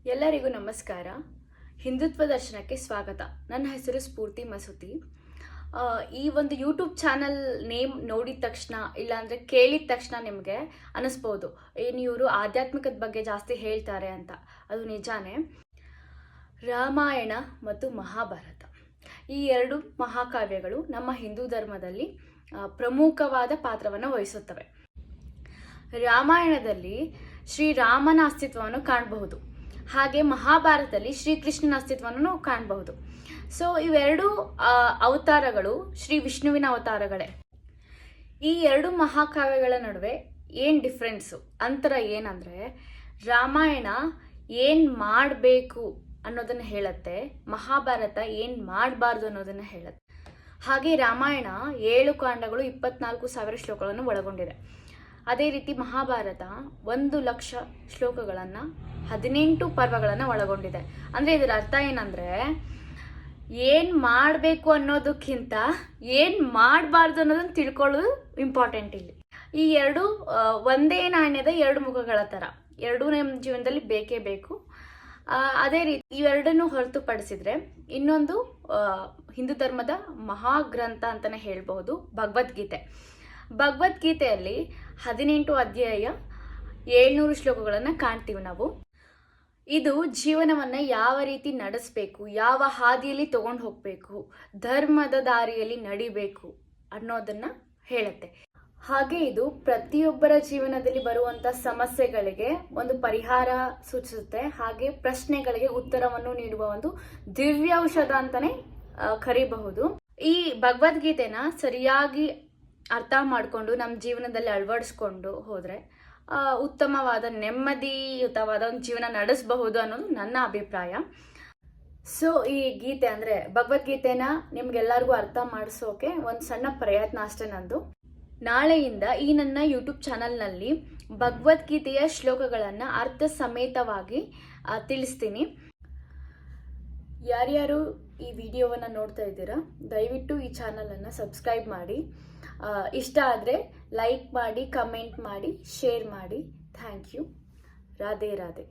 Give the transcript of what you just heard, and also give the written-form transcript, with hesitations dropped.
ಎಲ್ಲರಿಗೂ ನಮಸ್ಕಾರ. ಹಿಂದುತ್ವ ದರ್ಶನಕ್ಕೆ ಸ್ವಾಗತ. ನನ್ನ ಹೆಸರು ಸ್ಫೂರ್ತಿ ಮಸೂತಿ. ಈ ಒಂದು ಯೂಟ್ಯೂಬ್ ಚಾನಲ್ ನೇಮ್ ನೋಡಿದ ತಕ್ಷಣ ಇಲ್ಲಾಂದರೆ ಕೇಳಿದ ತಕ್ಷಣ ನಿಮಗೆ ಅನಿಸ್ಬೋದು ಏನು ಇವರು ಆಧ್ಯಾತ್ಮಿಕದ ಬಗ್ಗೆ ಜಾಸ್ತಿ ಹೇಳ್ತಾರೆ ಅಂತ. ಅದು ನಿಜಾನೇ. ರಾಮಾಯಣ ಮತ್ತು ಮಹಾಭಾರತ ಈ ಎರಡು ಮಹಾಕಾವ್ಯಗಳು ನಮ್ಮ ಹಿಂದೂ ಧರ್ಮದಲ್ಲಿ ಪ್ರಮುಖವಾದ ಪಾತ್ರವನ್ನು ವಹಿಸುತ್ತವೆ. ರಾಮಾಯಣದಲ್ಲಿ ಶ್ರೀರಾಮನ ಅಸ್ತಿತ್ವವನ್ನು ಕಾಣಬಹುದು, ಹಾಗೆ ಮಹಾಭಾರತದಲ್ಲಿ ಶ್ರೀಕೃಷ್ಣನ ಅಸ್ತಿತ್ವವನ್ನು ಕಾಣಬಹುದು. ಸೊ ಇವೆರಡು ಅವತಾರಗಳು ಶ್ರೀ ವಿಷ್ಣುವಿನ ಅವತಾರಗಳೇ. ಈ ಎರಡು ಮಹಾಕಾವ್ಯಗಳ ನಡುವೆ ಏನು ಡಿಫ್ರೆನ್ಸು, ಅಂತರ ಏನಂದರೆ, ರಾಮಾಯಣ ಏನು ಮಾಡಬೇಕು ಅನ್ನೋದನ್ನು ಹೇಳುತ್ತೆ, ಮಹಾಭಾರತ ಏನು ಮಾಡಬಾರ್ದು ಅನ್ನೋದನ್ನು ಹೇಳುತ್ತೆ. ಹಾಗೆ ರಾಮಾಯಣ 7 ಕಾಂಡಗಳು 24,000 ಶ್ಲೋಕಗಳನ್ನು ಒಳಗೊಂಡಿದೆ. ಅದೇ ರೀತಿ ಮಹಾಭಾರತ 1,00,000 ಶ್ಲೋಕಗಳನ್ನು 18 ಪರ್ವಗಳನ್ನು ಒಳಗೊಂಡಿದೆ. ಅಂದರೆ ಇದರ ಅರ್ಥ ಏನಂದರೆ, ಏನು ಮಾಡಬೇಕು ಅನ್ನೋದಕ್ಕಿಂತ ಏನು ಮಾಡಬಾರ್ದು ಅನ್ನೋದನ್ನು ತಿಳ್ಕೊಳ್ಳೋದು ಇಂಪಾರ್ಟೆಂಟ್ ಇಲ್ಲಿ. ಈ ಎರಡು ಒಂದೇ ನಾಣ್ಯದ 2 ಮುಖಗಳ ಥರ, ಎರಡೂ ನಮ್ಮ ಜೀವನದಲ್ಲಿ ಬೇಕೇ ಬೇಕು. ಅದೇ ರೀತಿ ಇವೆರಡನ್ನು ಹೊರತುಪಡಿಸಿದ್ರೆ ಇನ್ನೊಂದು ಹಿಂದೂ ಧರ್ಮದ ಮಹಾಗ್ರಂಥ ಅಂತಲೇ ಹೇಳ್ಬಹುದು, ಭಗವದ್ಗೀತೆ. ಭಗವದ್ಗೀತೆಯಲ್ಲಿ 18 ಅಧ್ಯಾಯ 700 ಶ್ಲೋಕಗಳನ್ನು ಕಾಣ್ತೀವಿ ನಾವು. ಇದು ಜೀವನವನ್ನು ಯಾವ ರೀತಿ ನಡೆಸಬೇಕು, ಯಾವ ಹಾದಿಯಲ್ಲಿ ತಗೊಂಡು ಹೋಗಬೇಕು, ಧರ್ಮದ ದಾರಿಯಲ್ಲಿ ನಡಿಬೇಕು ಅನ್ನೋದನ್ನು ಹೇಳುತ್ತೆ. ಹಾಗೆ ಇದು ಪ್ರತಿಯೊಬ್ಬರ ಜೀವನದಲ್ಲಿ ಬರುವಂಥ ಸಮಸ್ಯೆಗಳಿಗೆ ಒಂದು ಪರಿಹಾರ ಸೂಚಿಸುತ್ತೆ. ಹಾಗೆ ಪ್ರಶ್ನೆಗಳಿಗೆ ಉತ್ತರವನ್ನು ನೀಡುವ ಒಂದು ದಿವ್ಯೌಷಧ ಅಂತಲೇ ಕರೀಬಹುದು. ಈ ಭಗವದ್ಗೀತೆನ ಸರಿಯಾಗಿ ಅರ್ಥ ಮಾಡಿಕೊಂಡು ನಮ್ಮ ಜೀವನದಲ್ಲಿ ಅಳವಡಿಸ್ಕೊಂಡು ಹೋದರೆ ಉತ್ತಮವಾದ ನೆಮ್ಮದಿಯುತವಾದ ಒಂದು ಜೀವನ ನಡೆಸಬಹುದು ಅನ್ನೋದು ನನ್ನ ಅಭಿಪ್ರಾಯ. ಸೊ ಈ ಗೀತೆ ಅಂದರೆ ಭಗವದ್ಗೀತೆನ ನಿಮ್ಗೆಲ್ಲರಿಗೂ ಅರ್ಥ ಮಾಡಿಸೋಕೆ ಒಂದು ಸಣ್ಣ ಪ್ರಯತ್ನ ಅಷ್ಟೇ ನಂದು. ನಾಳೆಯಿಂದ ಈ ನನ್ನ ಯೂಟ್ಯೂಬ್ ಚಾನಲ್ನಲ್ಲಿ ಭಗವದ್ಗೀತೆಯ ಶ್ಲೋಕಗಳನ್ನು ಅರ್ಥ ಸಮೇತವಾಗಿ ತಿಳಿಸ್ತೀನಿ. ಯಾರ್ಯಾರು ಈ ವಿಡಿಯೋವನ್ನು ನೋಡ್ತಾ ಇದ್ದೀರಾ, ದಯವಿಟ್ಟು ಈ ಚಾನಲನ್ನು ಸಬ್ಸ್ಕ್ರೈಬ್ ಮಾಡಿ. ಇಷ್ಟ ಆದರೆ ಲೈಕ್ ಮಾಡಿ, ಕಮೆಂಟ್ ಮಾಡಿ, ಶೇರ್ ಮಾಡಿ. Thank you. ರಾಧೆ ರಾಧೆ.